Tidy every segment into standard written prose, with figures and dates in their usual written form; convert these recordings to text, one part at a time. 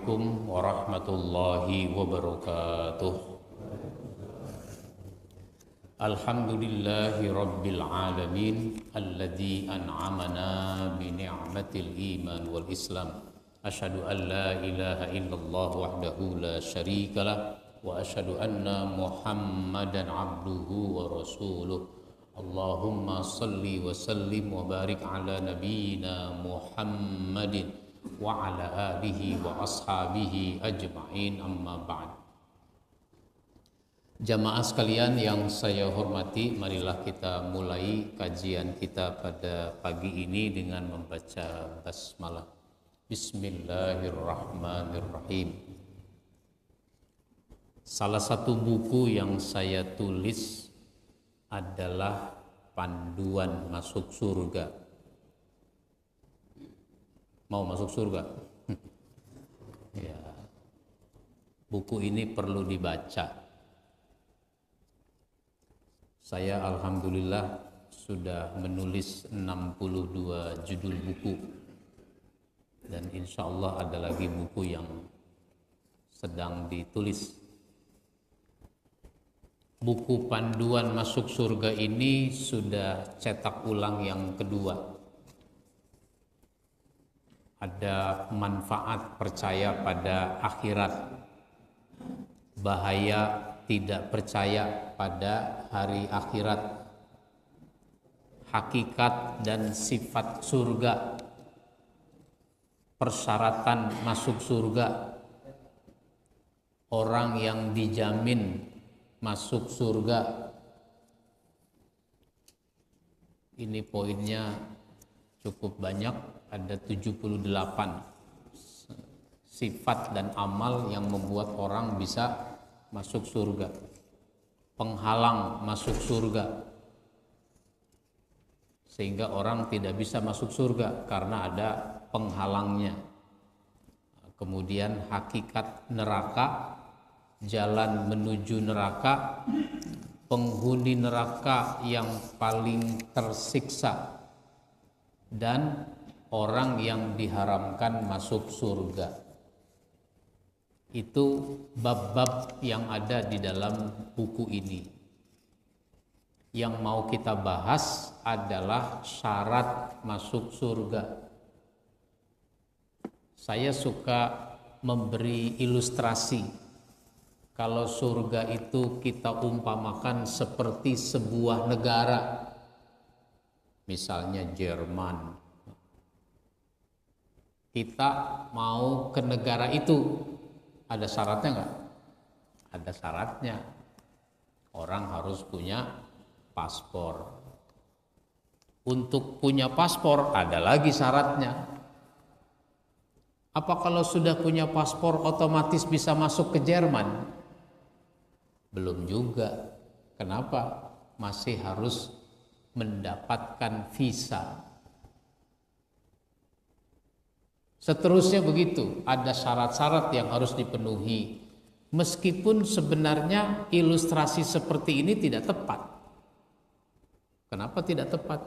Assalamualaikum warahmatullahi wabarakatuh. Alhamdulillahi rabbil alamin alladzi an'amana bi ni'matil iman wal islam. Asyhadu an la ilaha illallah wahdahu la syarikalah wa asyhadu anna Muhammadan abduhu wa rasuluh. Allahumma salli wa sallim wa barik ala nabiyyina Muhammadin wa ala alihi wa ashabihi ajma'in, amma ba'd. Jamaah sekalian yang saya hormati, marilah kita mulai kajian kita pada pagi ini dengan membaca basmalah. Bismillahirrahmanirrahim. Salah satu buku yang saya tulis adalah Panduan Masuk Surga. Mau masuk surga? Ya. Buku ini perlu dibaca. Saya alhamdulillah sudah menulis 62 judul buku. Dan insya Allah ada lagi buku yang sedang ditulis. Buku Panduan Masuk Surga ini sudah cetak ulang yang kedua. Ada manfaat percaya pada akhirat, bahaya tidak percaya pada hari akhirat, hakikat dan sifat surga, persyaratan masuk surga, orang yang dijamin masuk surga. Ini poinnya cukup banyak. Ada 78 sifat dan amal yang membuat orang bisa masuk surga, penghalang masuk surga, sehingga orang tidak bisa masuk surga karena ada penghalangnya. Kemudian hakikat neraka, jalan menuju neraka, penghuni neraka yang paling tersiksa, dan orang yang diharamkan masuk surga. Itu bab-bab yang ada di dalam buku ini. Yang mau kita bahas adalah syarat masuk surga. Saya suka memberi ilustrasi. Kalau surga itu kita umpamakan seperti sebuah negara. Misalnya Jerman. Kita mau ke negara itu, ada syaratnya nggak? Ada syaratnya. Orang harus punya paspor. Untuk punya paspor ada lagi syaratnya. Apa kalau sudah punya paspor otomatis bisa masuk ke Jerman? Belum juga. Kenapa? Masih harus mendapatkan visa. Seterusnya begitu, ada syarat-syarat yang harus dipenuhi. Meskipun sebenarnya ilustrasi seperti ini tidak tepat. Kenapa tidak tepat?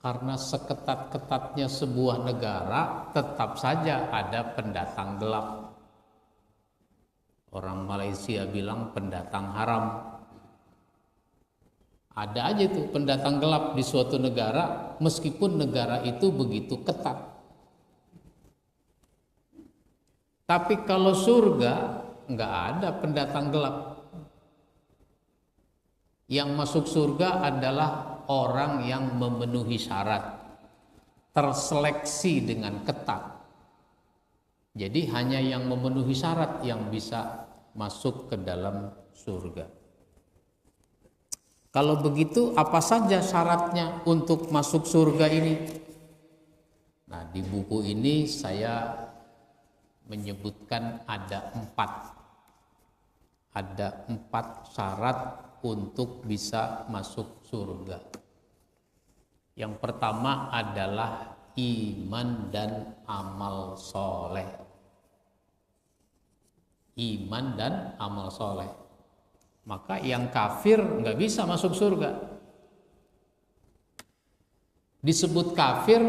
Karena seketat-ketatnya sebuah negara tetap saja ada pendatang gelap. Orang Malaysia bilang pendatang haram. Ada aja tuh pendatang gelap di suatu negara, meskipun negara itu begitu ketat. Tapi kalau surga nggak ada pendatang gelap. Yang masuk surga adalah orang yang memenuhi syarat, terseleksi dengan ketat. Jadi hanya yang memenuhi syarat yang bisa masuk ke dalam surga. Kalau begitu apa saja syaratnya untuk masuk surga ini? Nah, di buku ini saya menyebutkan ada 4 syarat untuk bisa masuk surga. Yang pertama adalah iman dan amal soleh. Iman dan amal soleh. Maka yang kafir nggak bisa masuk surga. Disebut kafir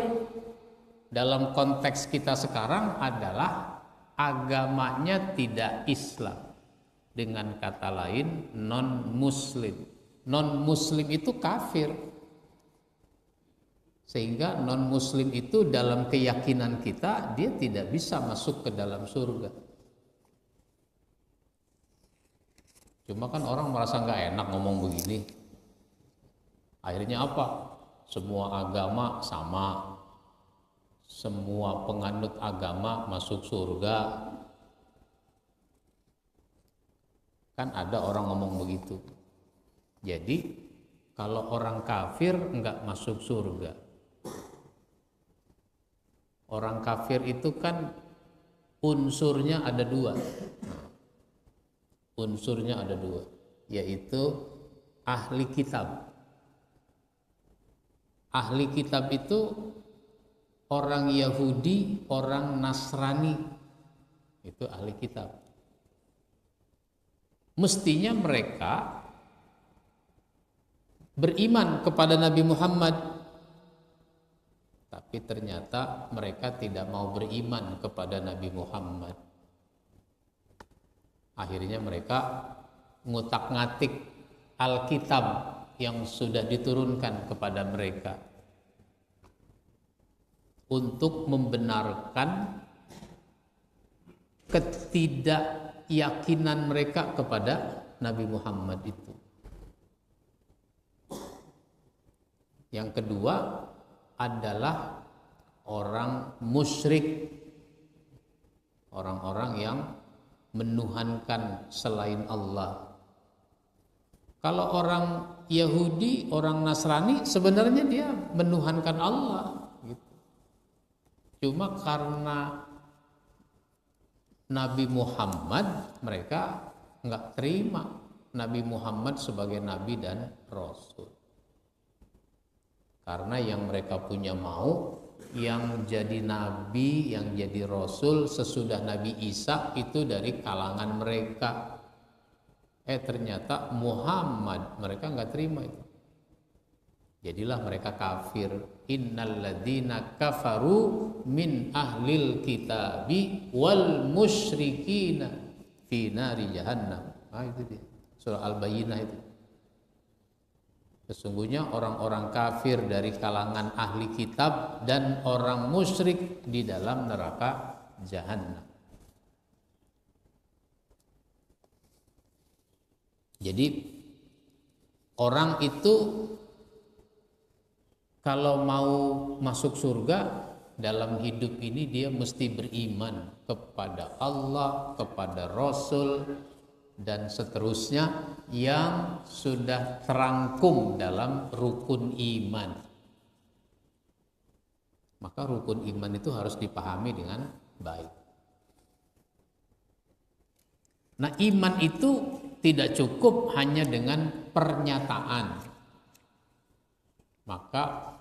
dalam konteks kita sekarang adalah agamanya tidak Islam. Dengan kata lain, non-muslim. Non-muslim itu kafir. Sehingga non-muslim itu dalam keyakinan kita, dia tidak bisa masuk ke dalam surga. Cuma kan orang merasa nggak enak ngomong begini. Akhirnya apa? Semua agama sama. Semua penganut agama masuk surga. Kan ada orang ngomong begitu. Jadi kalau orang kafir nggak masuk surga. Orang kafir itu kan unsurnya ada dua. Unsurnya ada dua, yaitu ahli kitab. Ahli kitab itu orang Yahudi, orang Nasrani. Itu ahli kitab. Mestinya mereka beriman kepada Nabi Muhammad, tapi ternyata mereka tidak mau beriman kepada Nabi Muhammad. Akhirnya mereka ngutak-ngatik Alkitab yang sudah diturunkan kepada mereka untuk membenarkan ketidakyakinan mereka kepada Nabi Muhammad itu. Yang kedua adalah orang musyrik, orang-orang yang menuhankan selain Allah. Kalau orang Yahudi, orang Nasrani, sebenarnya dia menuhankan Allah gitu. Cuma karena Nabi Muhammad, mereka nggak terima Nabi Muhammad sebagai Nabi dan Rasul. Karena yang mereka punya mau, yang jadi Nabi, yang jadi Rasul sesudah Nabi Isa itu dari kalangan mereka. Ternyata Muhammad, mereka nggak terima itu. Jadilah mereka kafir. Innalladzina kafaru min ahlil kitabi wal musyrikina fi nari jahannam. Itu dia. Surah Al-Bayyinah itu. Sesungguhnya orang-orang kafir dari kalangan ahli kitab dan orang musyrik di dalam neraka jahannam. Jadi orang itu kalau mau masuk surga dalam hidup ini dia mesti beriman kepada Allah, kepada Rasul, dan seterusnya yang sudah terangkum dalam rukun iman. Maka rukun iman itu harus dipahami dengan baik. Nah, iman itu tidak cukup hanya dengan pernyataan. Maka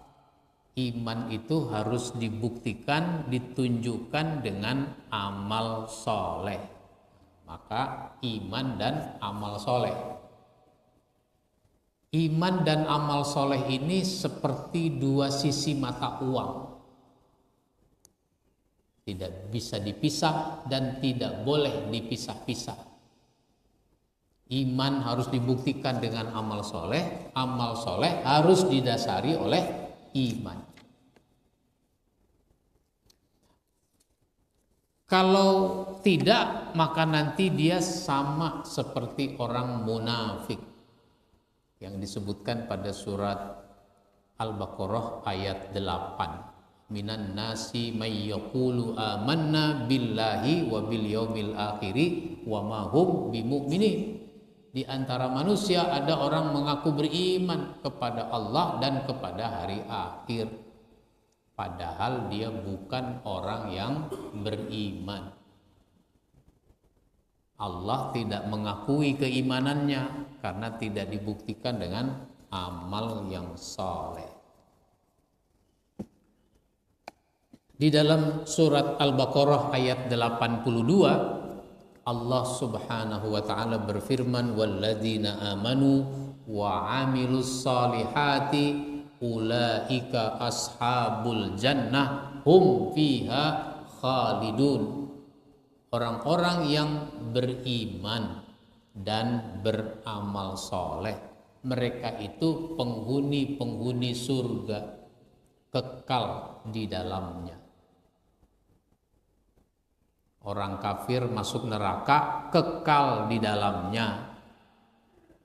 iman itu harus dibuktikan, ditunjukkan dengan amal soleh. Maka iman dan amal soleh. Iman dan amal soleh ini seperti dua sisi mata uang. Tidak bisa dipisah dan tidak boleh dipisah-pisah. Iman harus dibuktikan dengan amal soleh harus didasari oleh iman. Kalau tidak, maka nanti dia sama seperti orang munafik yang disebutkan pada surat Al-Baqarah ayat 8. Minan nasi may yaqulu amanna billahi wa bil yaumil akhiri wa ma hum bimu'minin. Di antara manusia ada orang mengaku beriman kepada Allah dan kepada hari akhir. Padahal dia bukan orang yang beriman. Allah tidak mengakui keimanannya karena tidak dibuktikan dengan amal yang saleh. Di dalam surat Al-Baqarah ayat 82, Allah Subhanahu wa taala berfirman, walladzina amanu wa 'amilus salihati ulaika ashabul jannah hum fiha khalidun. Orang-orang yang beriman dan beramal soleh, mereka itu penghuni-penghuni surga, kekal di dalamnya. Orang kafir masuk neraka, kekal di dalamnya.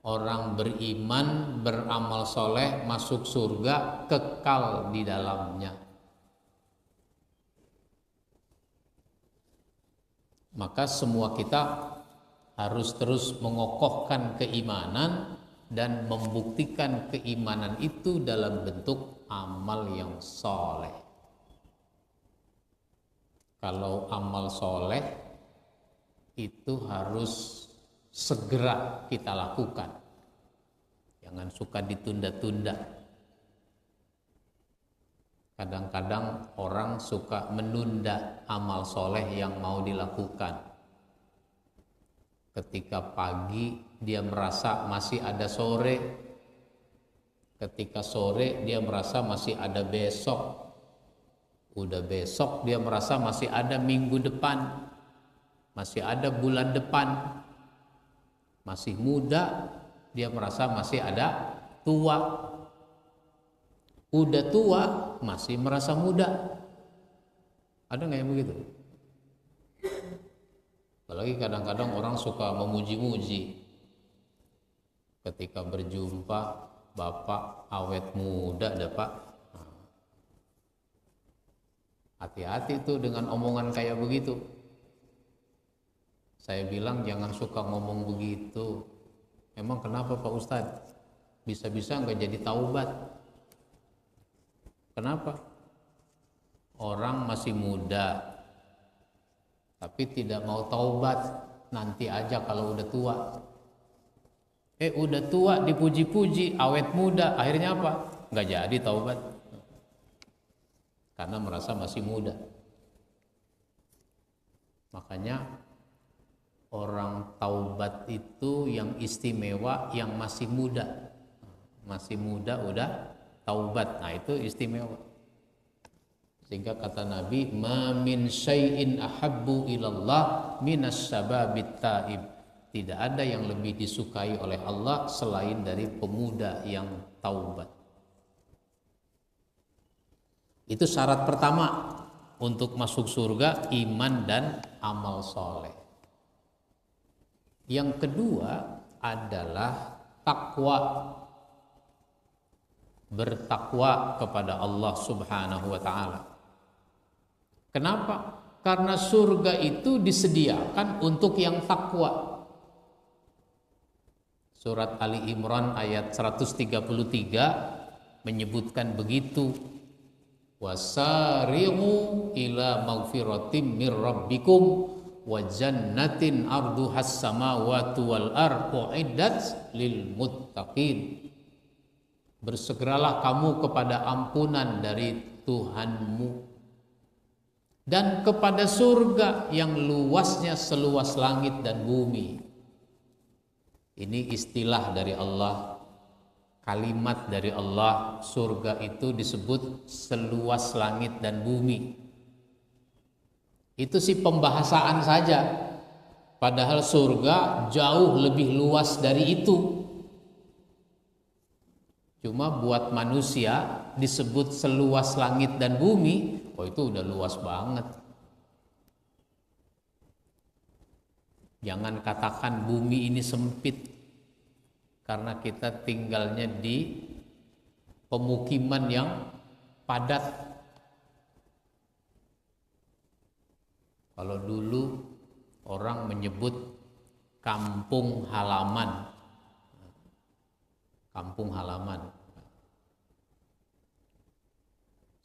Orang beriman, beramal soleh, masuk surga, kekal di dalamnya. Maka semua kita harus terus mengokohkan keimanan dan membuktikan keimanan itu dalam bentuk amal yang soleh. Kalau amal soleh itu harus segera kita lakukan. Jangan suka ditunda-tunda. Kadang-kadang orang suka menunda amal soleh yang mau dilakukan. Ketika pagi dia merasa masih ada sore. Ketika sore dia merasa masih ada besok. Udah besok dia merasa masih ada minggu depan. Masih ada bulan depan. Masih muda dia merasa masih ada tua. Udah tua masih merasa muda. Ada nggak yang begitu? Apalagi kadang-kadang orang suka memuji-muji. Ketika berjumpa, bapak awet muda dah pak. Hati-hati tuh dengan omongan kayak begitu. Saya bilang jangan suka ngomong begitu. Emang kenapa Pak Ustadz? Bisa-bisa nggak jadi taubat. Kenapa? Orang masih muda, tapi tidak mau taubat. Nanti aja kalau udah tua. Udah tua dipuji-puji, awet muda. Akhirnya apa? Nggak jadi taubat. Karena merasa masih muda. Makanya orang taubat itu yang istimewa yang masih muda. Masih muda udah taubat. Nah itu istimewa. Sehingga kata Nabi, "Ma min syai'in ahabbu ilallah minas syababit taib." Tidak ada yang lebih disukai oleh Allah selain dari pemuda yang taubat. Itu syarat pertama untuk masuk surga, iman dan amal soleh. Yang kedua adalah takwa. Bertakwa kepada Allah Subhanahu wa ta'ala. Kenapa? Karena surga itu disediakan untuk yang takwa. Surat Ali Imran ayat 133 menyebutkan begitu. Wasari'u ila maghfiratim mir rabbikum wa jannatin arduhas samawati wal ardu uiddat lil muttaqin. Bersegeralah kamu kepada ampunan dari Tuhanmu dan kepada surga yang luasnya seluas langit dan bumi. Ini istilah dari Allah, kalimat dari Allah. Surga itu disebut seluas langit dan bumi. Itu sih pembahasaan saja. Padahal surga jauh lebih luas dari itu. Cuma buat manusia disebut seluas langit dan bumi, itu udah luas banget. Jangan katakan bumi ini sempit, karena kita tinggalnya di pemukiman yang padat. Kalau dulu orang menyebut kampung halaman. Kampung halaman.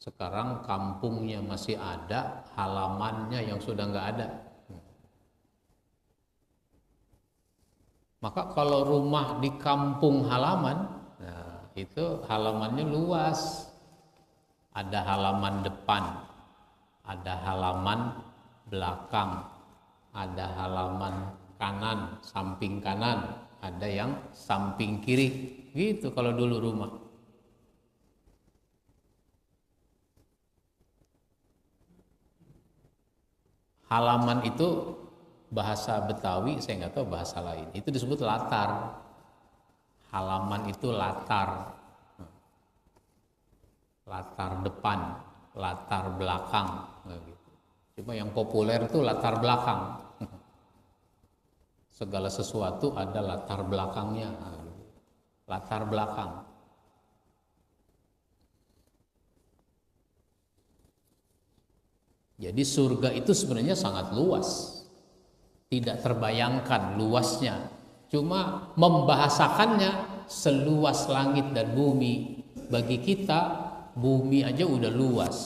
Sekarang kampungnya masih ada, halamannya yang sudah nggak ada. Maka kalau rumah di kampung halaman, nah itu halamannya luas. Ada halaman depan, ada halaman belakang, ada halaman kanan, samping kanan, ada yang samping kiri. Gitu kalau dulu rumah. Halaman itu bahasa Betawi, saya nggak tahu bahasa lain. Itu disebut latar. Halaman itu latar. Latar depan, latar belakang. Gitu. Cuma yang populer itu latar belakang. Segala sesuatu ada latar belakangnya. Latar belakang. Jadi surga itu sebenarnya sangat luas. Tidak terbayangkan luasnya. Cuma membahasakannya seluas langit dan bumi. Bagi kita, bumi aja udah luas.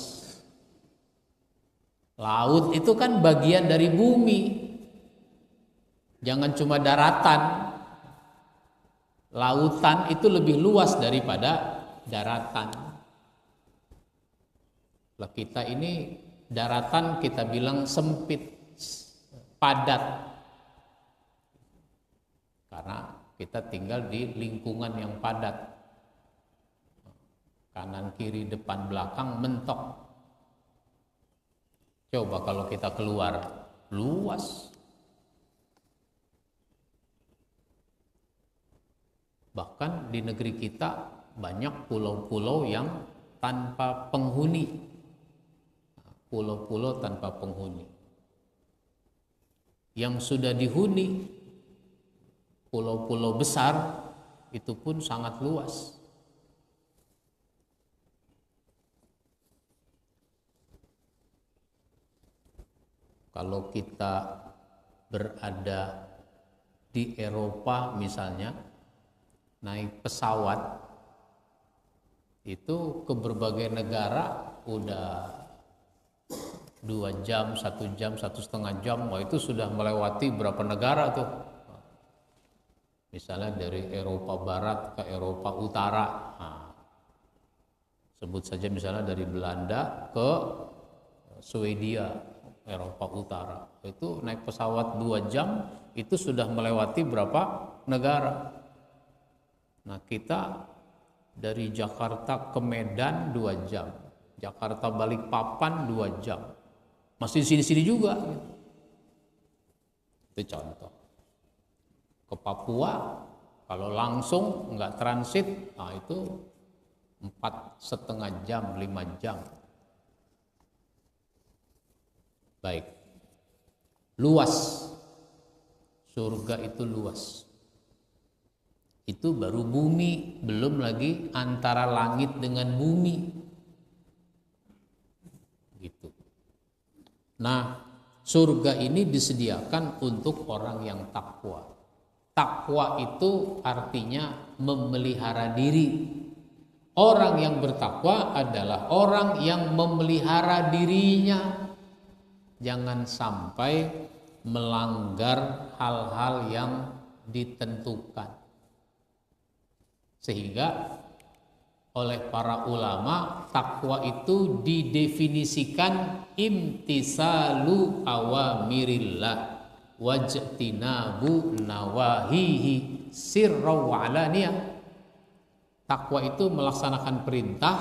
Laut itu kan bagian dari bumi. Jangan cuma daratan. Lautan itu lebih luas daripada daratan. Lah kita ini daratan kita bilang sempit, padat. Karena kita tinggal di lingkungan yang padat. Kanan, kiri, depan, belakang mentok. Coba kalau kita keluar, luas. Bahkan di negeri kita banyak pulau-pulau yang tanpa penghuni. Pulau-pulau tanpa penghuni. Yang sudah dihuni, pulau-pulau besar, itu pun sangat luas. Kalau kita berada di Eropa misalnya, naik pesawat itu ke berbagai negara udah 2 jam, 1 jam, 1,5 jam, wah itu sudah melewati berapa negara tuh. Misalnya dari Eropa Barat ke Eropa Utara. Nah, sebut saja misalnya dari Belanda ke Swedia, Eropa Utara. Itu naik pesawat 2 jam, itu sudah melewati berapa negara. Nah kita dari Jakarta ke Medan 2 jam, Jakarta Balikpapan 2 jam, masih di sini-sini juga. Itu contoh. Ke Papua kalau langsung nggak transit, nah itu 4,5 jam, 5 jam. Baik, luas. Surga itu luas. Itu baru bumi, belum lagi antara langit dengan bumi. Gitu. Nah, surga ini disediakan untuk orang yang takwa. Takwa itu artinya memelihara diri. Orang yang bertakwa adalah orang yang memelihara dirinya. Jangan sampai melanggar hal-hal yang ditentukan. Sehingga oleh para ulama takwa itu didefinisikan imtisalu awamirillah wajtinabu nawahihi sirra wa alaniyah. Takwa itu melaksanakan perintah,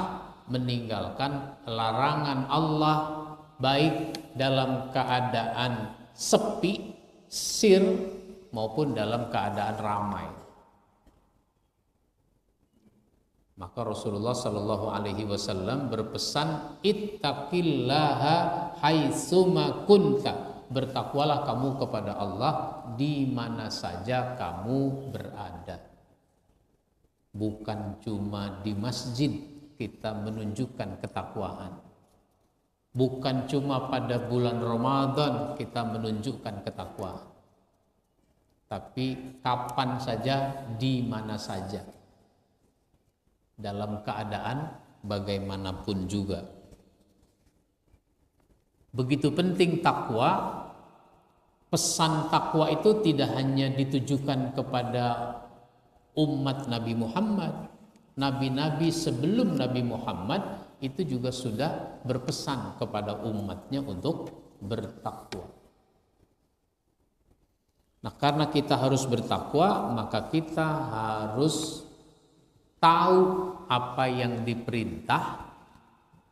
meninggalkan larangan Allah, baik dalam keadaan sepi, sir, maupun dalam keadaan ramai. Maka Rasulullah Shallallahu Alaihi Wasallam berpesan, ittaqillaha haitsuma kunta, bertakwalah kamu kepada Allah di mana saja kamu berada. Bukan cuma di masjid kita menunjukkan ketakwaan. Bukan cuma pada bulan Ramadan kita menunjukkan ketakwaan. Tapi kapan saja, di mana saja. Dalam keadaan bagaimanapun juga. Begitu penting takwa. Pesan takwa itu tidak hanya ditujukan kepada umat Nabi Muhammad. Nabi-nabi sebelum Nabi Muhammad itu juga sudah berpesan kepada umatnya untuk bertakwa. Nah, karena kita harus bertakwa, maka kita harus tahu apa yang diperintah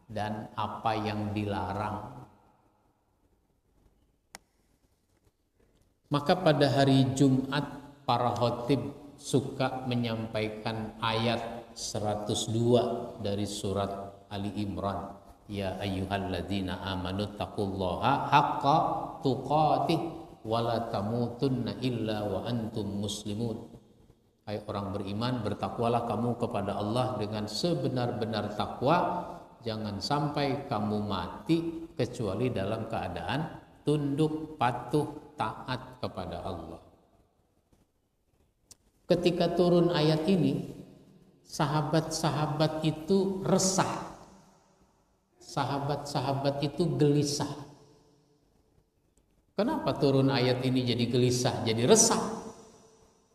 dan apa yang dilarang. Maka pada hari Jumat para khatib suka menyampaikan ayat 102 dari surat Ali Imran. Ya ayyuhalladzina amanu taqullaha haqqa tuqatih wa la tamutunna illa wa antum muslimun. Hai orang beriman, bertakwalah kamu kepada Allah dengan sebenar-benar takwa, jangan sampai kamu mati kecuali dalam keadaan tunduk, patuh, taat kepada Allah. Ketika turun ayat ini, sahabat-sahabat itu resah. Sahabat-sahabat itu gelisah. Kenapa turun ayat ini jadi gelisah, jadi resah?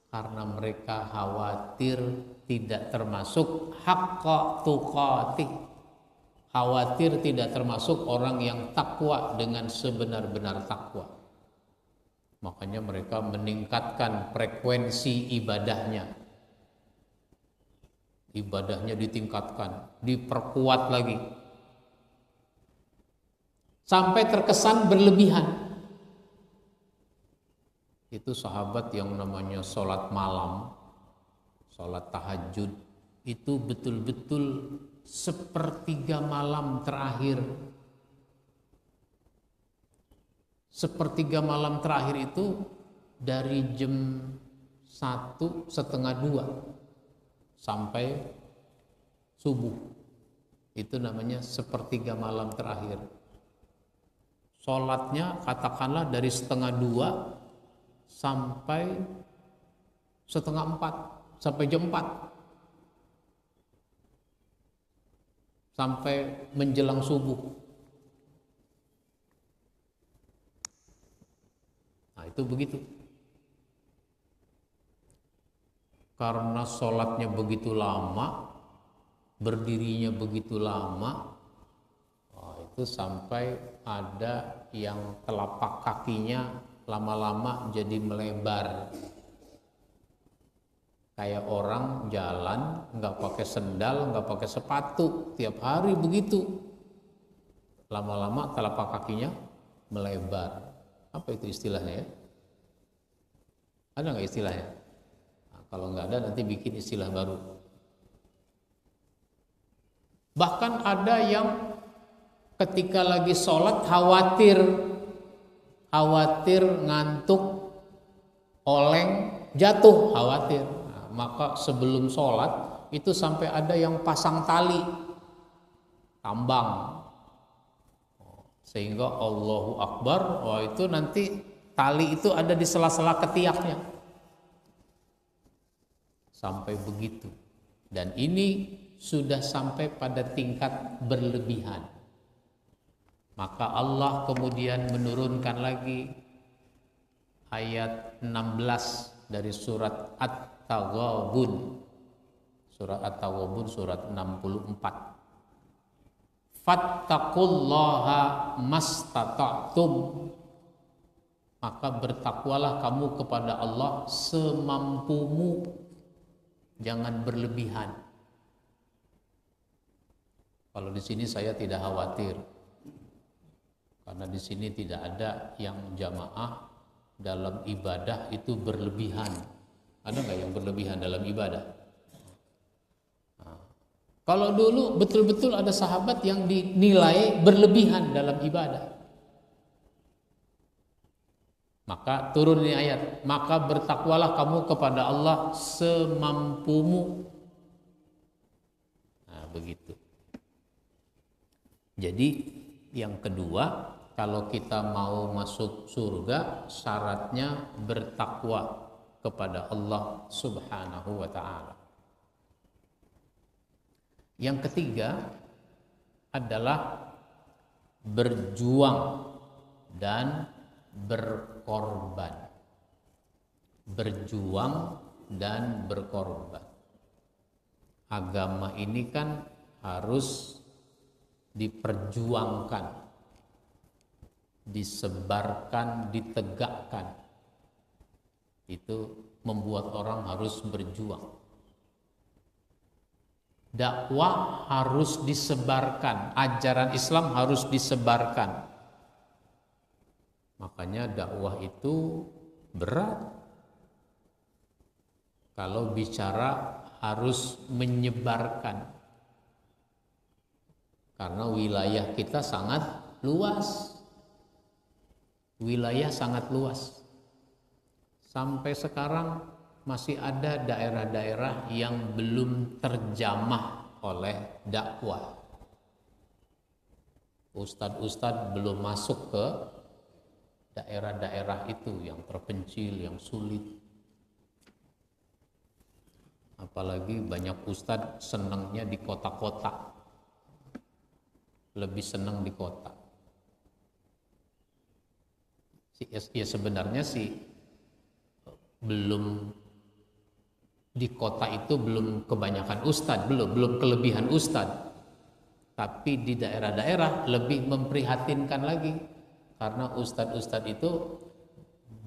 Karena mereka khawatir tidak termasuk haqqa tuqatih. Khawatir tidak termasuk orang yang takwa dengan sebenar-benar takwa. Makanya mereka meningkatkan frekuensi ibadahnya. Ibadahnya ditingkatkan, diperkuat lagi. Sampai terkesan berlebihan. Itu sahabat yang namanya sholat malam, sholat tahajud, itu betul-betul sepertiga malam terakhir. Sepertiga malam terakhir itu dari jam 1:30 sampai subuh. Itu namanya sepertiga malam terakhir. Sholatnya katakanlah dari 1:30 sampai 3:30, sampai jam 4, sampai menjelang subuh. Nah itu begitu. Karena sholatnya begitu lama, berdirinya begitu lama, itu sampai ada yang telapak kakinya lama-lama jadi melebar. Kayak orang jalan nggak pakai sendal, nggak pakai sepatu, tiap hari begitu. Lama-lama telapak kakinya melebar. Apa itu istilahnya ya? Ada nggak istilahnya? Nah, kalau nggak ada nanti bikin istilah baru. Bahkan ada yang ketika lagi sholat khawatir ngantuk, oleng, jatuh, khawatir. Nah, maka sebelum sholat itu sampai ada yang pasang tali tambang, sehingga Allahu Akbar, itu nanti tali itu ada di sela-sela ketiaknya. Sampai begitu. Dan ini sudah sampai pada tingkat berlebihan. Maka Allah kemudian menurunkan lagi ayat 16 dari surat At-Taghabun. Surat At-Taghabun surat 64. Fattaqullaha mastata'tum. Maka bertakwalah kamu kepada Allah semampumu. Jangan berlebihan. Kalau di sini saya tidak khawatir. Karena di sini tidak ada yang jamaah dalam ibadah itu berlebihan. Ada nggak yang berlebihan dalam ibadah? Nah, kalau dulu betul-betul ada sahabat yang dinilai berlebihan dalam ibadah. Maka turun ini ayat, maka bertakwalah kamu kepada Allah semampumu. Nah, begitu. Jadi yang kedua, kalau kita mau masuk surga, syaratnya bertakwa kepada Allah Subhanahu wa ta'ala. Yang ketiga adalah berjuang dan berkorban. Berjuang dan berkorban. Agama ini kan harus diperjuangkan, disebarkan, ditegakkan. Itu membuat orang harus berjuang. Dakwah harus disebarkan, ajaran Islam harus disebarkan. Makanya dakwah itu berat. Kalau bicara harus menyebarkan, karena wilayah kita sangat luas. Wilayah sangat luas. Sampai sekarang masih ada daerah-daerah yang belum terjamah oleh dakwah. Ustadz-ustadz belum masuk ke daerah-daerah itu yang terpencil, yang sulit. Apalagi banyak ustadz senangnya di kota-kota. Lebih senang di kota. Ya sebenarnya sih belum di kota itu belum kebanyakan ustadz, belum kelebihan ustadz. Tapi di daerah-daerah lebih memprihatinkan lagi karena ustadz-ustadz itu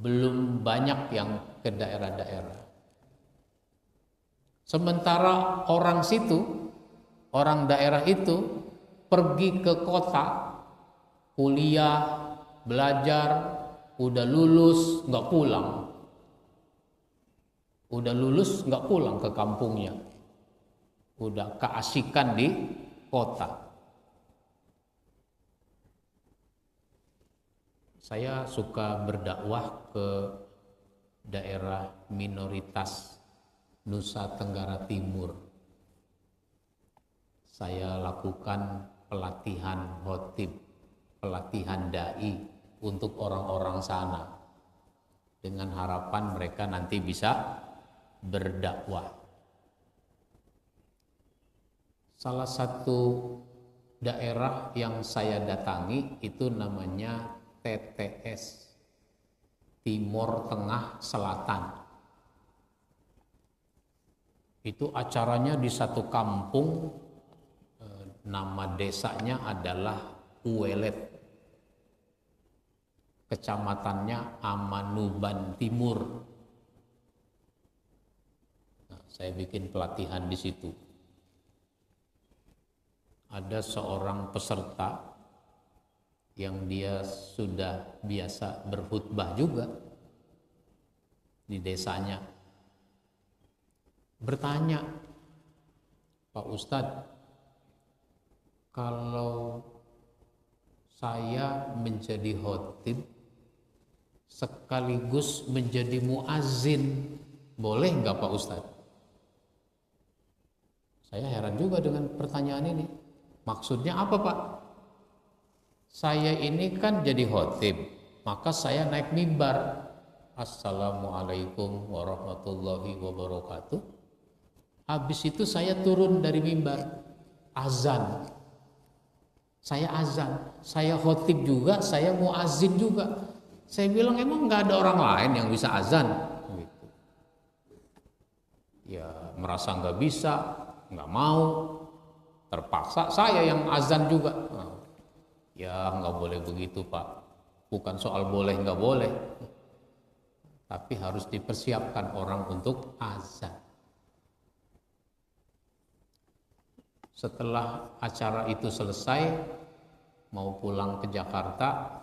belum banyak yang ke daerah-daerah. Sementara orang situ, orang daerah itu pergi ke kota, kuliah, belajar, udah lulus nggak pulang. Udah lulus nggak pulang ke kampungnya. Udah keasikan di kota. Saya suka berdakwah ke daerah minoritas Nusa Tenggara Timur. Saya lakukan pelatihan khotib, pelatihan dai untuk orang-orang sana dengan harapan mereka nanti bisa berdakwah. Salah satu daerah yang saya datangi itu namanya TTS, Timur Tengah Selatan. Itu acaranya di satu kampung, nama desanya adalah Uwelet, kecamatannya Amanuban Timur. Nah, saya bikin pelatihan di situ. Ada seorang peserta yang dia sudah biasa berkhutbah juga di desanya. Bertanya, Pak Ustadz, kalau saya menjadi khotib sekaligus menjadi muazin, boleh nggak Pak Ustadz? Saya heran juga dengan pertanyaan ini. Maksudnya apa Pak? Saya ini kan jadi khotib, maka saya naik mimbar. Assalamualaikum warahmatullahi wabarakatuh. Habis itu saya turun dari mimbar, azan. Saya azan, saya khotib juga, saya muazin juga. Saya bilang emang nggak ada orang lain yang bisa azan? Gitu. Ya merasa nggak bisa, nggak mau, terpaksa saya yang azan juga. Ya nggak boleh begitu Pak. Bukan soal boleh nggak boleh, tapi harus dipersiapkan orang untuk azan. Setelah acara itu selesai, mau pulang ke Jakarta,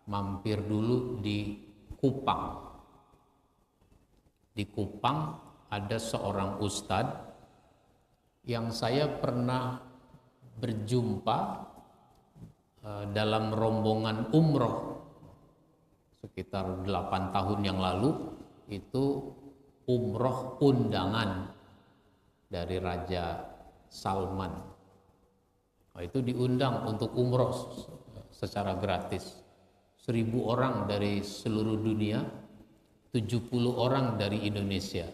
mampir dulu di Kupang. Di Kupang ada seorang ustadz yang saya pernah berjumpa dalam rombongan umroh sekitar 8 tahun yang lalu. Itu umroh undangan dari Raja Salman. Itu diundang untuk umroh secara gratis. 1.000 orang dari seluruh dunia, 70 orang dari Indonesia.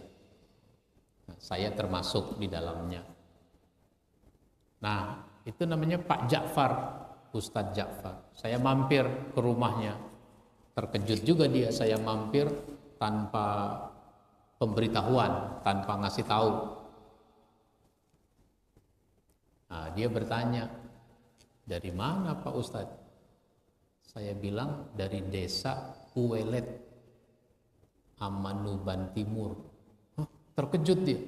Saya termasuk di dalamnya. Nah, itu namanya Pak Ja'far, Ustadz Ja'far. Saya mampir ke rumahnya. Terkejut juga dia, saya mampir tanpa pemberitahuan, tanpa ngasih tahu. Nah, dia bertanya, dari mana Pak Ustadz? Saya bilang dari desa Uwelet, Amanuban Timur. Terkejut dia.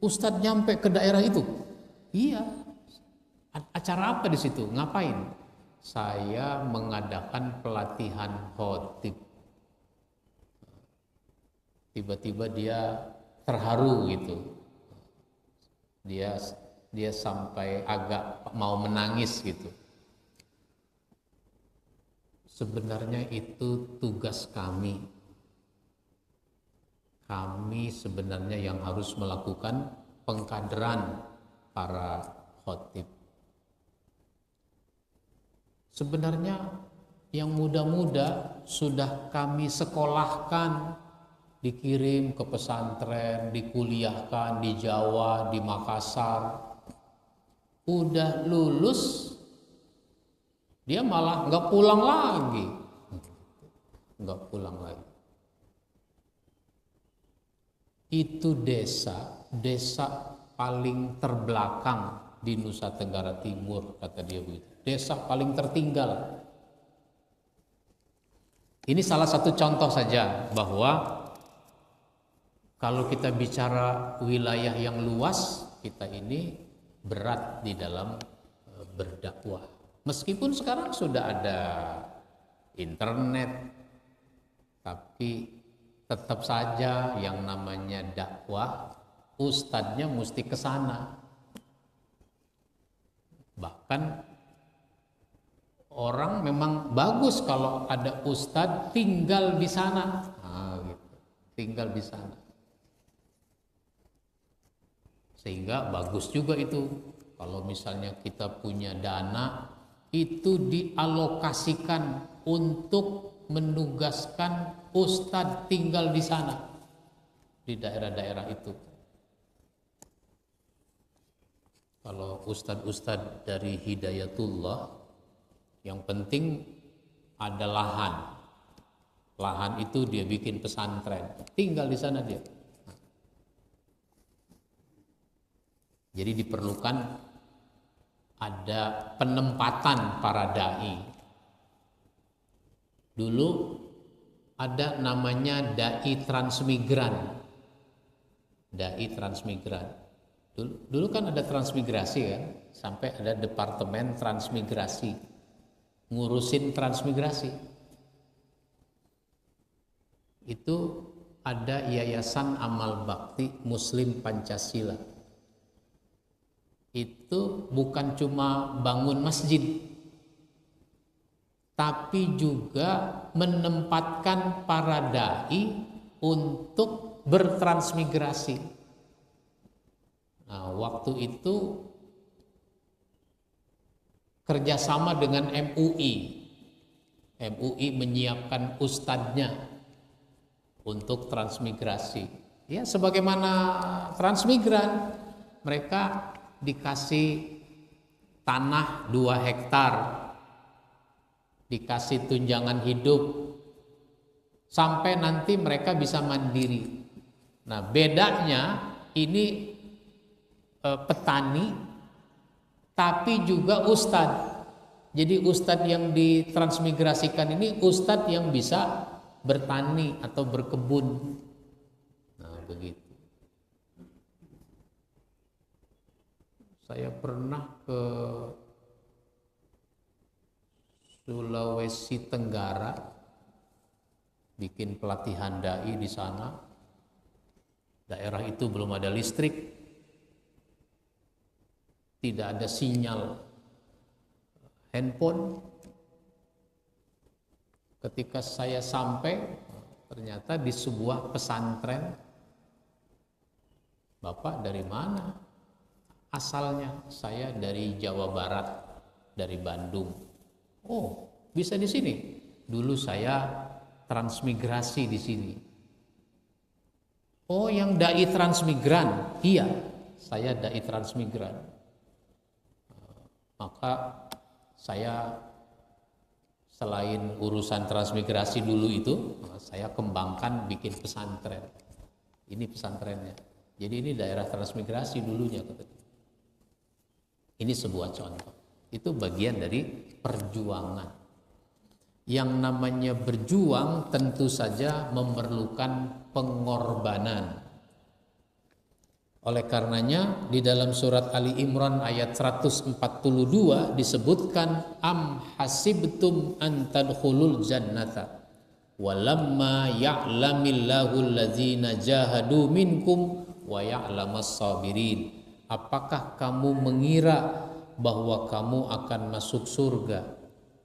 Ustadz nyampe ke daerah itu? Iya. Acara apa di situ? Ngapain? Saya mengadakan pelatihan khotib. tiba-tiba dia terharu gitu. Dia sampai agak mau menangis gitu. Sebenarnya itu tugas kami. Kami sebenarnya yang harus melakukan pengkaderan para khotib. Sebenarnya yang muda-muda sudah kami sekolahkan, dikirim ke pesantren, dikuliahkan di Jawa, di Makassar. Udah lulus, dia malah nggak pulang lagi. Nggak pulang lagi. Itu desa paling terbelakang di Nusa Tenggara Timur, kata dia begitu. Desa paling tertinggal. Ini salah satu contoh saja bahwa kalau kita bicara wilayah yang luas, kita ini berat di dalam berdakwah. Meskipun sekarang sudah ada internet, tapi tetap saja yang namanya dakwah, ustadznya mesti ke sana. Bahkan orang memang bagus kalau ada ustadz tinggal di sana, gitu. Tinggal di sana. Sehingga bagus juga itu kalau misalnya kita punya dana itu dialokasikan untuk menugaskan ustadz tinggal di sana, di daerah-daerah itu. Kalau ustadz-ustadz dari Hidayatullah, yang penting ada lahan. Lahan itu dia bikin pesantren, tinggal di sana dia. Jadi diperlukan ada penempatan para dai. Dulu ada namanya dai transmigran. Dai transmigran. Dulu kan ada transmigrasi kan, sampai ada departemen transmigrasi, ngurusin transmigrasi. Itu ada Yayasan Amal Bakti Muslim Pancasila. Itu bukan cuma bangun masjid, tapi juga menempatkan para dai untuk bertransmigrasi. Nah, waktu itu kerjasama dengan MUI. MUI menyiapkan ustadznya untuk transmigrasi. Ya, sebagaimana transmigran, mereka dikasih tanah 2 hektar, dikasih tunjangan hidup, sampai nanti mereka bisa mandiri. Nah, bedanya ini petani, tapi juga ustadz. Jadi ustadz yang ditransmigrasikan ini ustadz yang bisa bertani atau berkebun. Nah, begitu. Saya pernah ke Sulawesi Tenggara, bikin pelatihan dai di sana. Daerah itu belum ada listrik, tidak ada sinyal handphone. Ketika saya sampai, ternyata di sebuah pesantren. Bapak dari mana? Asalnya saya dari Jawa Barat, dari Bandung. Oh, bisa di sini. Dulu saya transmigrasi di sini. Oh, yang dai transmigran? Iya, saya dai transmigran. Maka saya selain urusan transmigrasi dulu itu, saya kembangkan bikin pesantren. Ini pesantrennya. Jadi ini daerah transmigrasi dulunya. Ini sebuah contoh. Itu bagian dari perjuangan. Yang namanya berjuang tentu saja memerlukan pengorbanan. Oleh karenanya di dalam surat Ali Imran ayat 142 disebutkan am hasibtum an tadkhulul jannata walamma ya'lamillahu allazina jahadu minkum wa ya'lamas sabirin. Apakah kamu mengira bahwa kamu akan masuk surga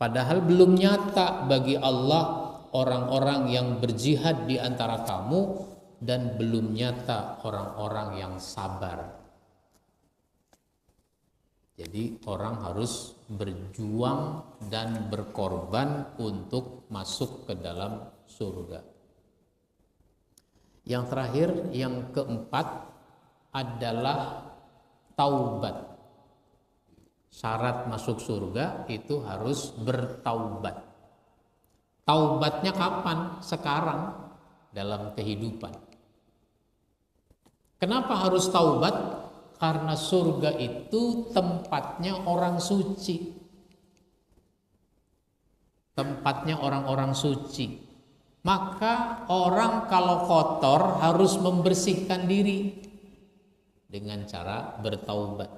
padahal belum nyata bagi Allah orang-orang yang berjihad di antara kamu dan belum nyata orang-orang yang sabar. Jadi orang harus berjuang dan berkorban untuk masuk ke dalam surga. Yang terakhir, yang keempat adalah taubat. Syarat masuk surga itu harus bertaubat. Taubatnya kapan? Sekarang dalam kehidupan. Kenapa harus taubat? Karena surga itu tempatnya orang suci. Tempatnya orang-orang suci. Maka orang kalau kotor harus membersihkan diri dengan cara bertaubat.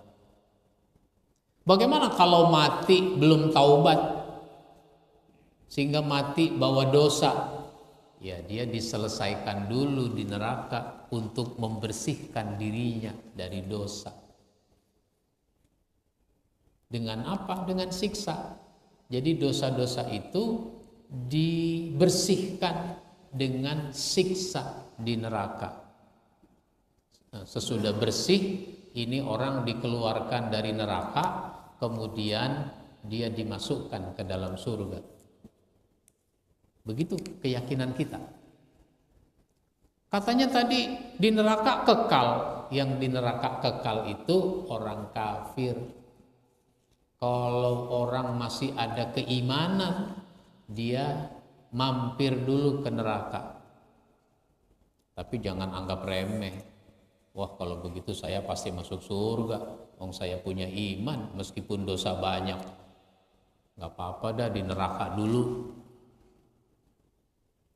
Bagaimana kalau mati belum taubat? Sehingga mati bawa dosa. Ya, dia diselesaikan dulu di neraka untuk membersihkan dirinya dari dosa. Dengan apa? Dengan siksa. Jadi dosa-dosa itu dibersihkan dengan siksa di neraka. Nah, sesudah bersih, ini orang dikeluarkan dari neraka, kemudian dia dimasukkan ke dalam surga. Begitu keyakinan kita. Katanya tadi di neraka kekal. Yang di neraka kekal itu orang kafir. Kalau orang masih ada keimanan, dia mampir dulu ke neraka. Tapi jangan anggap remeh. Wah, kalau begitu saya pasti masuk surga. Wong saya punya iman meskipun dosa banyak. Gak apa-apa dah di neraka dulu.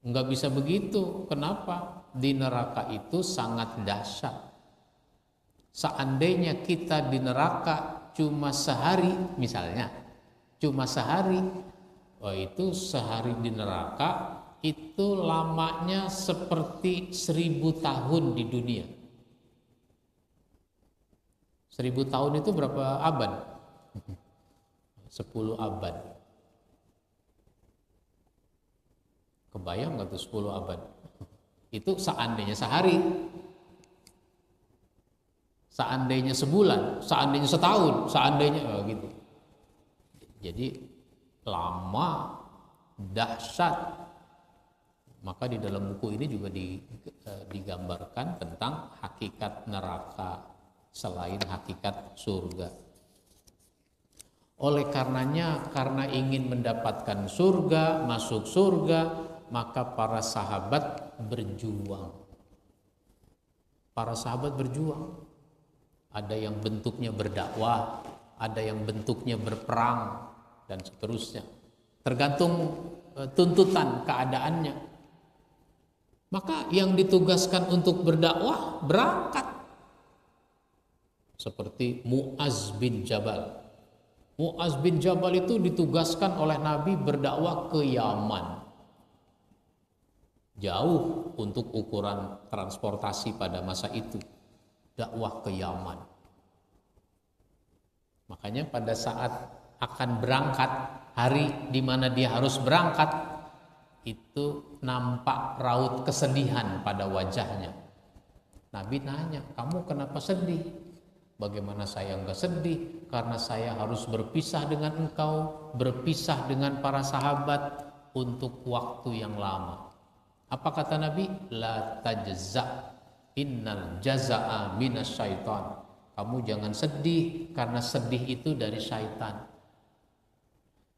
Enggak bisa begitu. Kenapa? Di neraka itu sangat dahsyat. Seandainya kita di neraka cuma sehari, misalnya, cuma sehari, itu sehari di neraka itu lamanya seperti 1000 tahun di dunia. 1000 tahun itu berapa abad? 10 abad. Kebayang nggak tuh 10 abad? Itu seandainya sehari, seandainya sebulan, seandainya setahun, seandainya gitu. Jadi lama, dahsyat. Maka di dalam buku ini juga digambarkan tentang hakikat neraka selain hakikat surga. Oleh karenanya, karena ingin mendapatkan surga, masuk surga, maka para sahabat berjuang. Para sahabat berjuang. Ada yang bentuknya berdakwah, ada yang bentuknya berperang, dan seterusnya. Tergantung tuntutan keadaannya. Maka yang ditugaskan untuk berdakwah berangkat. Seperti Mu'az bin Jabal. Mu'az bin Jabal itu ditugaskan oleh Nabi berdakwah ke Yaman. Jauh untuk ukuran transportasi pada masa itu. Dakwah ke Yaman. Makanya pada saat akan berangkat, hari di mana dia harus berangkat, itu nampak raut kesedihan pada wajahnya. Nabi nanya, kamu kenapa sedih? Bagaimana saya enggak sedih? Karena saya harus berpisah dengan engkau, berpisah dengan para sahabat untuk waktu yang lama. Apa kata Nabi? La tajza' innal jaza'a minasyaitan. Kamu jangan sedih karena sedih itu dari syaitan.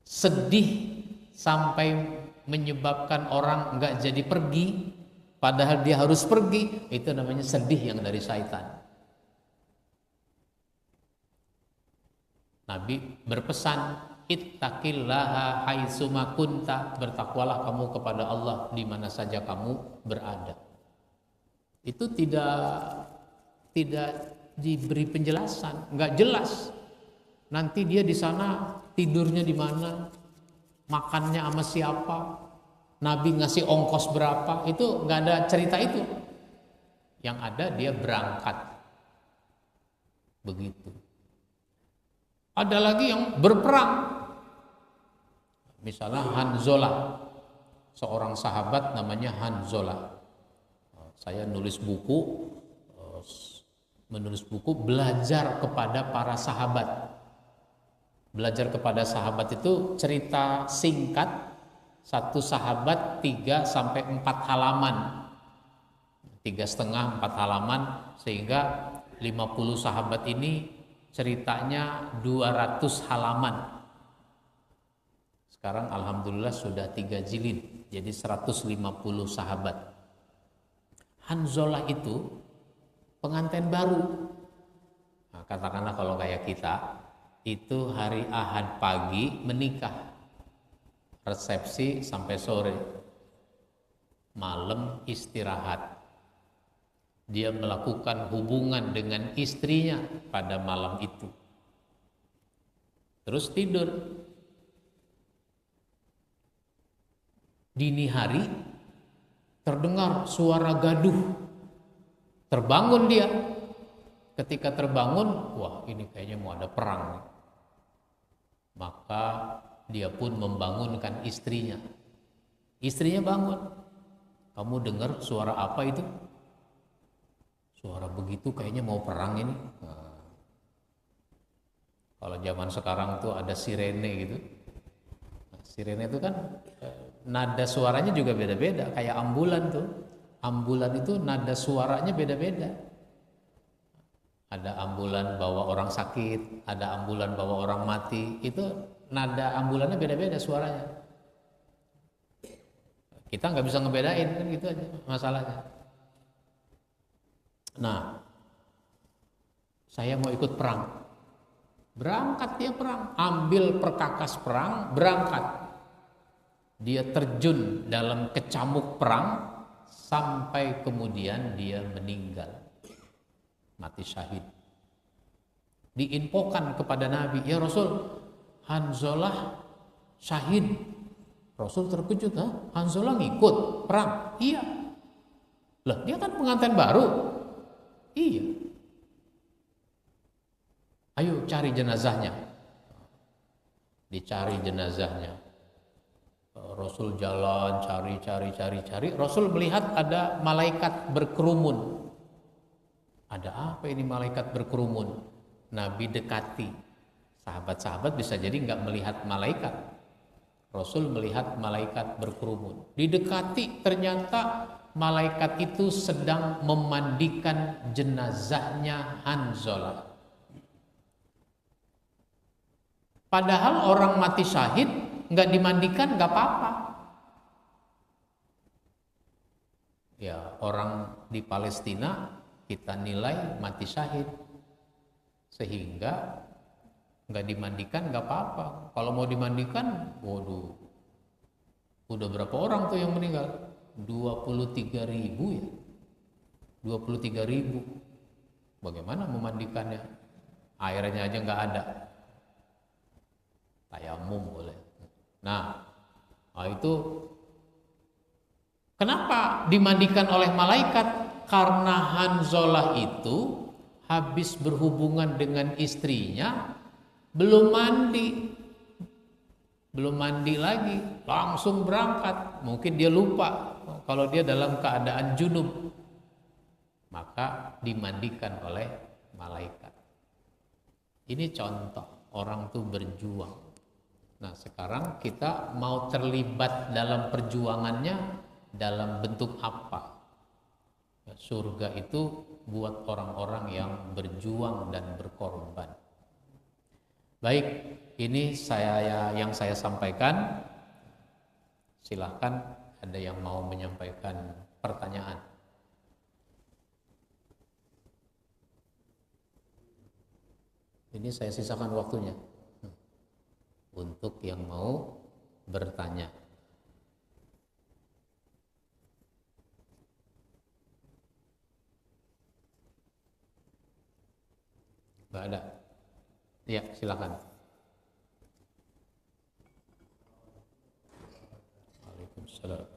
Sedih sampai menyebabkan orang enggak jadi pergi padahal dia harus pergi, itu namanya sedih yang dari syaitan. Nabi berpesan, ittaqillaha haitsuma kunta, bertakwalah kamu kepada Allah di mana saja kamu berada. Itu tidak diberi penjelasan, enggak jelas. Nanti dia di sana tidurnya di mana, makannya sama siapa, Nabi ngasih ongkos berapa, itu nggak ada cerita itu. Yang ada dia berangkat. Begitu. Ada lagi yang berperang. Misalnya Hanzalah, seorang sahabat namanya Hanzalah. Saya menulis buku belajar kepada para sahabat. Belajar kepada sahabat itu cerita singkat, satu sahabat 3-4 halaman, 3,5-4 halaman, sehingga 50 sahabat ini ceritanya 200 halaman. Sekarang alhamdulillah sudah 3 jilid, jadi 150 sahabat. Hanzalah itu pengantin baru. Nah, katakanlah kalau kayak kita, itu hari Ahad pagi menikah, resepsi sampai sore, malam istirahat. Dia melakukan hubungan dengan istrinya pada malam itu, terus tidur. Dini hari terdengar suara gaduh, terbangun dia. Ketika terbangun, wah ini kayaknya mau ada perang. Maka dia pun membangunkan istrinya. Istrinya bangun. Kamu dengar suara apa itu? Suara begitu kayaknya mau perang ini. Nah, kalau zaman sekarang tuh ada sirene gitu. Nah, sirene itu kan nada suaranya juga beda-beda. Kayak ambulan tuh. Ambulan itu nada suaranya beda-beda. Ada ambulan bawa orang sakit, ada ambulan bawa orang mati. Itu nada ambulannya beda-beda suaranya. Kita nggak bisa ngebedain, kan gitu aja masalahnya. Nah, saya mau ikut perang. Berangkat dia perang, ambil perkakas perang, berangkat. Dia terjun dalam kecamuk perang sampai kemudian dia meninggal, mati syahid. Diinfokan kepada Nabi, ya Rasul, Hanzalah syahid. Rasul terkejut, Hanzalah ngikut perang? Iya. Lah, dia kan pengantin baru. Iya. Ayo cari jenazahnya. Dicari jenazahnya. Rasul jalan, cari. Rasul melihat ada malaikat berkerumun. Ada apa ini malaikat berkerumun? Nabi dekati. Sahabat-sahabat bisa jadi nggak melihat malaikat. Rasul melihat malaikat berkerumun. Didekati, ternyata malaikat itu sedang memandikan jenazahnya Hanzalah. Padahal orang mati syahid nggak dimandikan nggak apa-apa. Ya, orang di Palestina kita nilai mati syahid, sehingga nggak dimandikan nggak apa-apa. Kalau mau dimandikan, waduh, udah berapa orang tuh yang meninggal? 23.000 ya, 23.000. Bagaimana memandikannya? Airnya aja nggak ada. Tayamum boleh. Nah, itu kenapa dimandikan oleh malaikat? Karena Hanzalah itu habis berhubungan dengan istrinya, belum mandi lagi, langsung berangkat. Mungkin dia lupa kalau dia dalam keadaan junub, maka dimandikan oleh malaikat. Ini contoh orang tuh berjuang. Nah, sekarang kita mau terlibat dalam perjuangannya dalam bentuk apa? Surga itu buat orang-orang yang berjuang dan berkorban. Baik, ini yang saya sampaikan. Silahkan ada yang mau menyampaikan pertanyaan. Ini saya sisakan waktunya untuk yang mau bertanya. Nggak ada? Ya, silakan. Waalaikumsalam. Waalaikumsalam.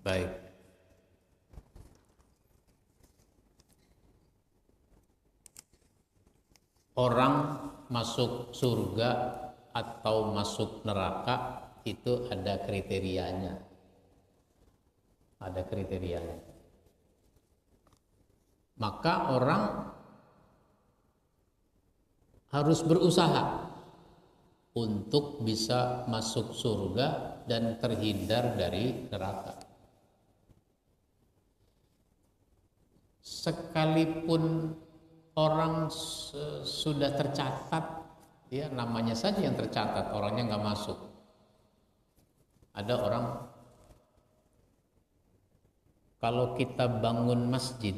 Baik. Orang masuk surga atau masuk neraka itu ada kriterianya. Ada kriterianya. Maka orang harus berusaha untuk bisa masuk surga dan terhindar dari neraka. Sekalipun orang sudah tercatat, ya namanya saja yang tercatat, orangnya nggak masuk. Ada orang, kalau kita bangun masjid,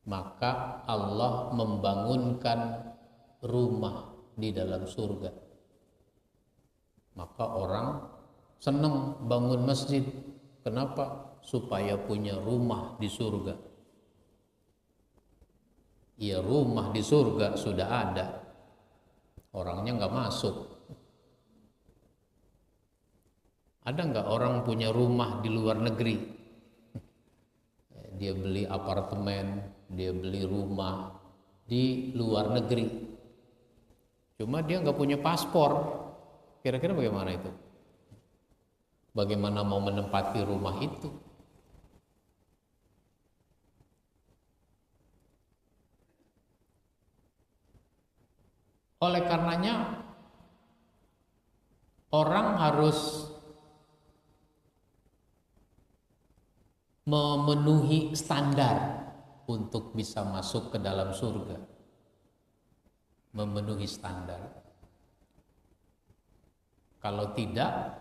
maka Allah membangunkan rumah di dalam surga. Maka orang senang bangun masjid. Kenapa? Supaya punya rumah di surga. Ya rumah di surga sudah ada, orangnya nggak masuk. Ada nggak orang punya rumah di luar negeri? Dia beli apartemen, dia beli rumah di luar negeri. Cuma dia nggak punya paspor. Kira-kira bagaimana itu? Bagaimana mau menempati rumah itu? Oleh karenanya orang harus memenuhi standar untuk bisa masuk ke dalam surga. Memenuhi standar. Kalau tidak,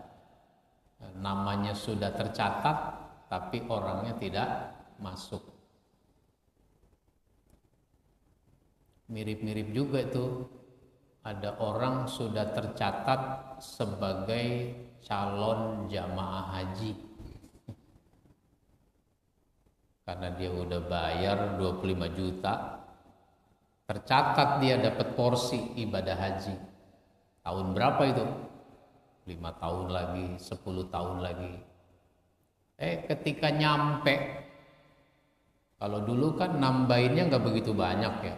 namanya sudah tercatat tapi orangnya tidak masuk. Mirip-mirip juga itu. Ada orang sudah tercatat sebagai calon jamaah haji. Karena dia udah bayar 25 juta, tercatat dia dapat porsi ibadah haji. Tahun berapa itu? 5 tahun lagi, 10 tahun lagi. Ketika nyampe, kalau dulu kan nambahinnya nggak begitu banyak ya.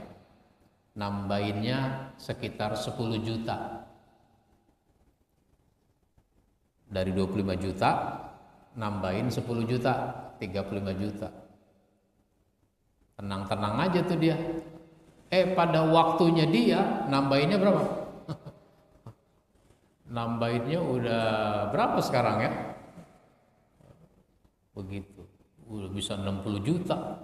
Nambahinnya sekitar 10 juta. Dari 25 juta, nambahin 10 juta, 35 juta. Tenang-tenang aja tuh dia. Pada waktunya dia, nambahinnya berapa? Nambahinnya udah berapa sekarang ya? Begitu. Udah bisa 60 juta,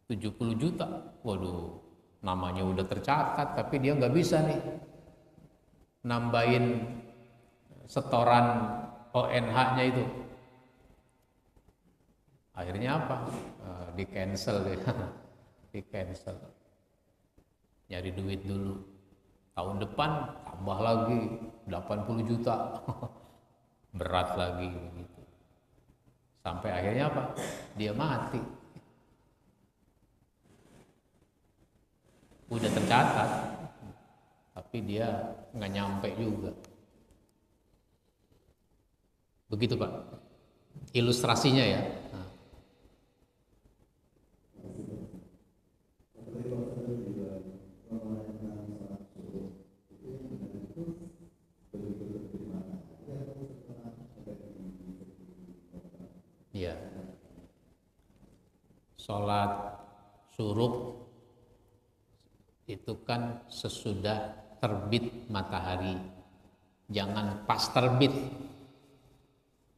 70 juta. Waduh. Namanya udah tercatat, tapi dia nggak bisa nih nambahin setoran ONH-nya itu. Akhirnya apa? Di cancel dia, di cancel. Nyari duit dulu. Tahun depan tambah lagi 80 juta, berat lagi begitu. Sampai akhirnya apa? Dia mati. Udah tercatat, tapi dia nggak nyampe juga. Begitu Pak, ilustrasinya ya. Nah. Ya, sholat syuruk itu kan sesudah terbit matahari. Jangan pas terbit,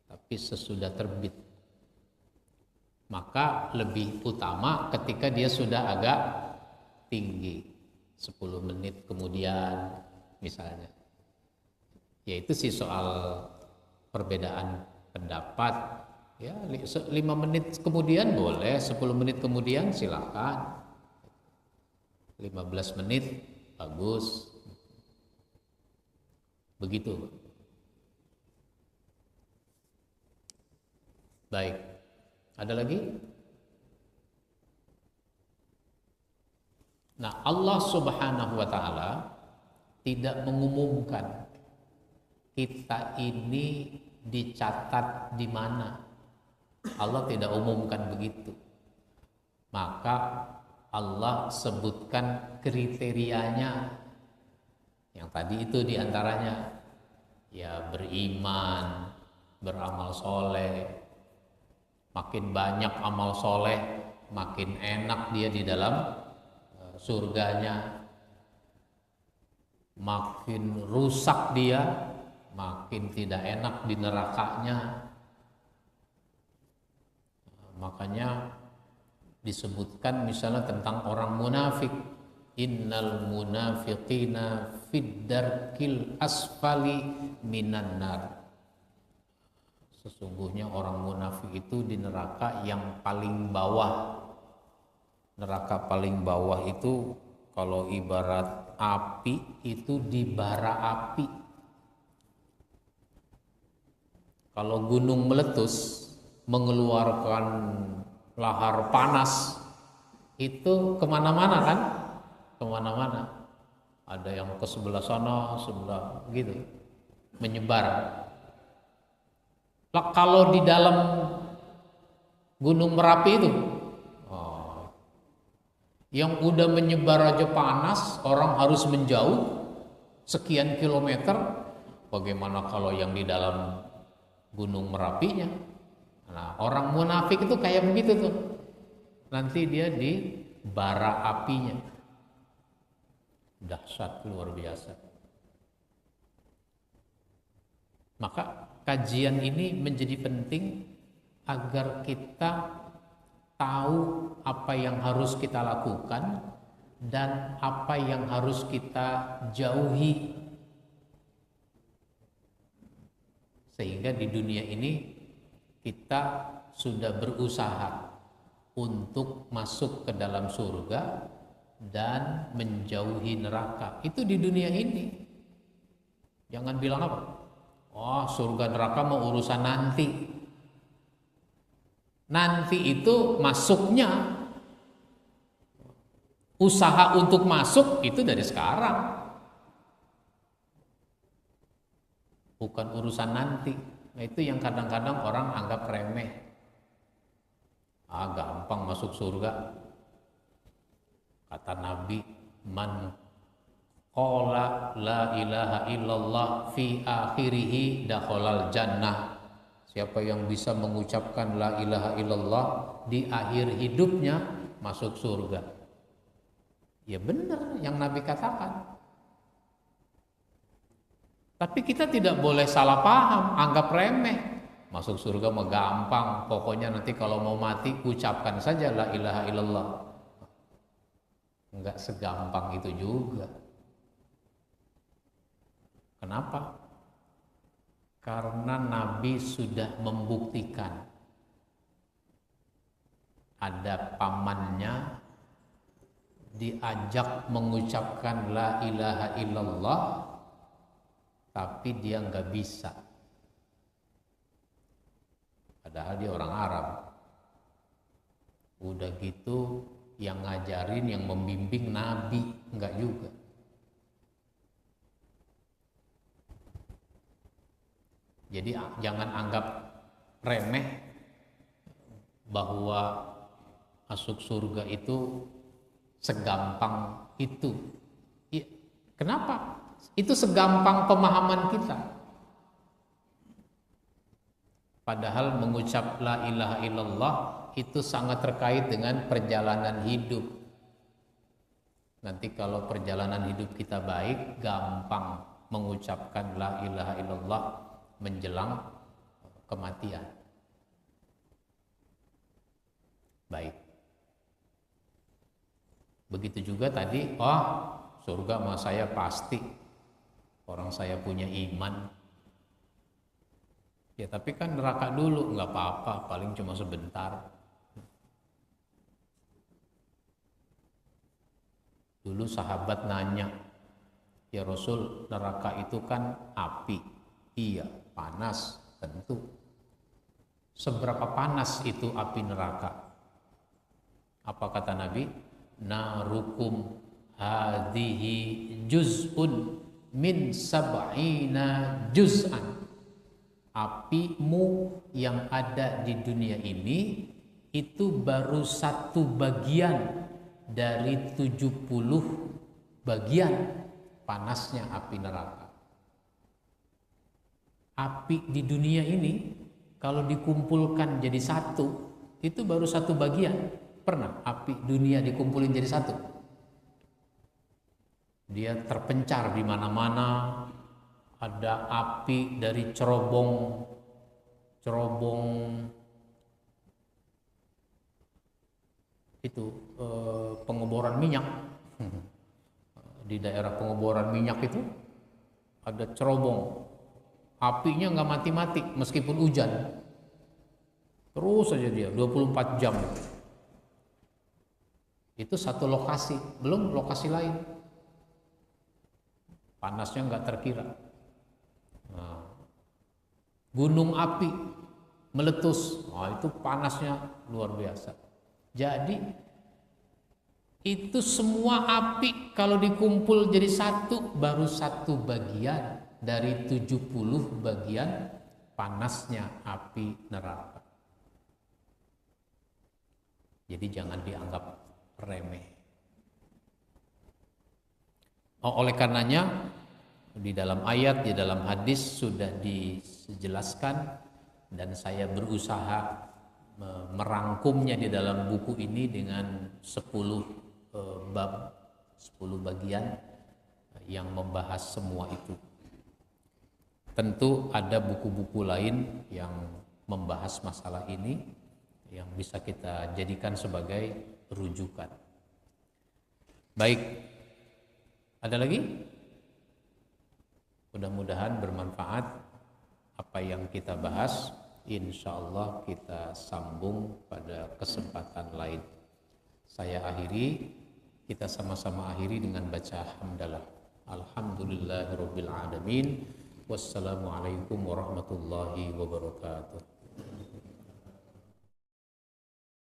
tapi sesudah terbit. Maka lebih utama ketika dia sudah agak tinggi, 10 menit kemudian misalnya. Yaitu sih soal perbedaan pendapat Ya, 5 menit kemudian boleh, 10 menit kemudian silakan. 15 menit bagus. Begitu. Baik. Ada lagi? Nah, Allah Subhanahu wa taala tidak mengumumkan kita ini dicatat di mana. Allah tidak umumkan begitu. Maka Allah sebutkan kriterianya. Yang tadi itu diantaranya ya beriman, beramal soleh. Makin banyak amal soleh, makin enak dia di dalam surganya. Makin rusak dia, makin tidak enak di nerakanya. Makanya disebutkan misalnya tentang orang munafik, innal munafiqina fid darkil asfali minan nar. Sesungguhnya orang munafik itu di neraka yang paling bawah. Neraka paling bawah itu kalau ibarat api itu di bara api. Kalau gunung meletus mengeluarkan lahar panas itu kemana-mana kan? Kemana-mana. Ada yang ke sebelah sana, sebelah gitu, menyebar. Kalau di dalam Gunung Merapi itu, yang udah menyebar aja panas, orang harus menjauh sekian kilometer. Bagaimana kalau yang di dalam Gunung Merapinya? Nah, orang munafik itu kayak begitu tuh. Nanti dia di bara apinya. Dahsyat luar biasa. Maka kajian ini menjadi penting agar kita tahu apa yang harus kita lakukan dan apa yang harus kita jauhi. Sehingga di dunia ini kita sudah berusaha untuk masuk ke dalam surga dan menjauhi neraka. Itu di dunia ini. Jangan bilang apa? Oh, surga neraka mau urusan nanti. Nanti itu masuknya, usaha untuk masuk itu dari sekarang. Bukan urusan nanti. Nah, itu yang kadang-kadang orang anggap remeh. Gampang masuk surga. Kata Nabi, man qala la ilaha illallah fi akhirih dakhalal jannah. Siapa yang bisa mengucapkan la ilaha illallah di akhir hidupnya masuk surga. Ya benar yang Nabi katakan. Tapi kita tidak boleh salah paham, anggap remeh. Masuk surga mah gampang, pokoknya nanti kalau mau mati ucapkan saja la ilaha illallah. Enggak segampang itu juga. Kenapa? Karena Nabi sudah membuktikan ada pamannya diajak mengucapkan la ilaha illallah, tapi dia nggak bisa. Padahal dia orang Arab. Udah gitu yang ngajarin, yang membimbing Nabi, nggak juga. Jadi jangan anggap remeh bahwa masuk surga itu segampang itu. Kenapa? Itu segampang pemahaman kita. Padahal mengucap la ilaha illallah itu sangat terkait dengan perjalanan hidup. Nanti kalau perjalanan hidup kita baik, gampang mengucapkan la ilaha illallah menjelang kematian. Baik. Begitu juga tadi, surga mah saya pasti. Orang saya punya iman. Ya tapi kan neraka dulu, nggak apa-apa, paling cuma sebentar. Dulu sahabat nanya, ya Rasul, neraka itu kan api. Iya, panas, tentu. Seberapa panas itu api neraka? Apa kata Nabi? Narukum hadhihi juz'un min sab'ina juz'an. Apimu yang ada di dunia ini itu baru satu bagian dari 70 bagian panasnya api neraka. Api di dunia ini kalau dikumpulkan jadi satu, itu baru satu bagian. Pernah api dunia dikumpulin jadi satu? Dia terpencar di mana-mana. Ada api dari cerobong itu pengeboran minyak. Di daerah pengeboran minyak itu ada cerobong, apinya nggak mati-mati meskipun hujan, terus saja dia 24 jam. Itu satu lokasi, belum lokasi lain, panasnya nggak terkira. Gunung api meletus, itu panasnya luar biasa. Jadi itu semua api kalau dikumpul jadi satu, baru satu bagian dari 70 bagian panasnya api neraka. Jadi jangan dianggap remeh. Oleh karenanya di dalam ayat, di dalam hadis sudah dijelaskan dan saya berusaha merangkumnya di dalam buku ini dengan 10 bab, 10 bagian yang membahas semua itu. Tentu ada buku-buku lain yang membahas masalah ini yang bisa kita jadikan sebagai rujukan. Baik, ada lagi? Mudah-mudahan bermanfaat apa yang kita bahas. Insya Allah kita sambung pada kesempatan lain. Saya akhiri, kita sama-sama akhiri dengan baca hamdalah. Alhamdulillahirabbil alamin. Wassalamualaikum warahmatullahi wabarakatuh.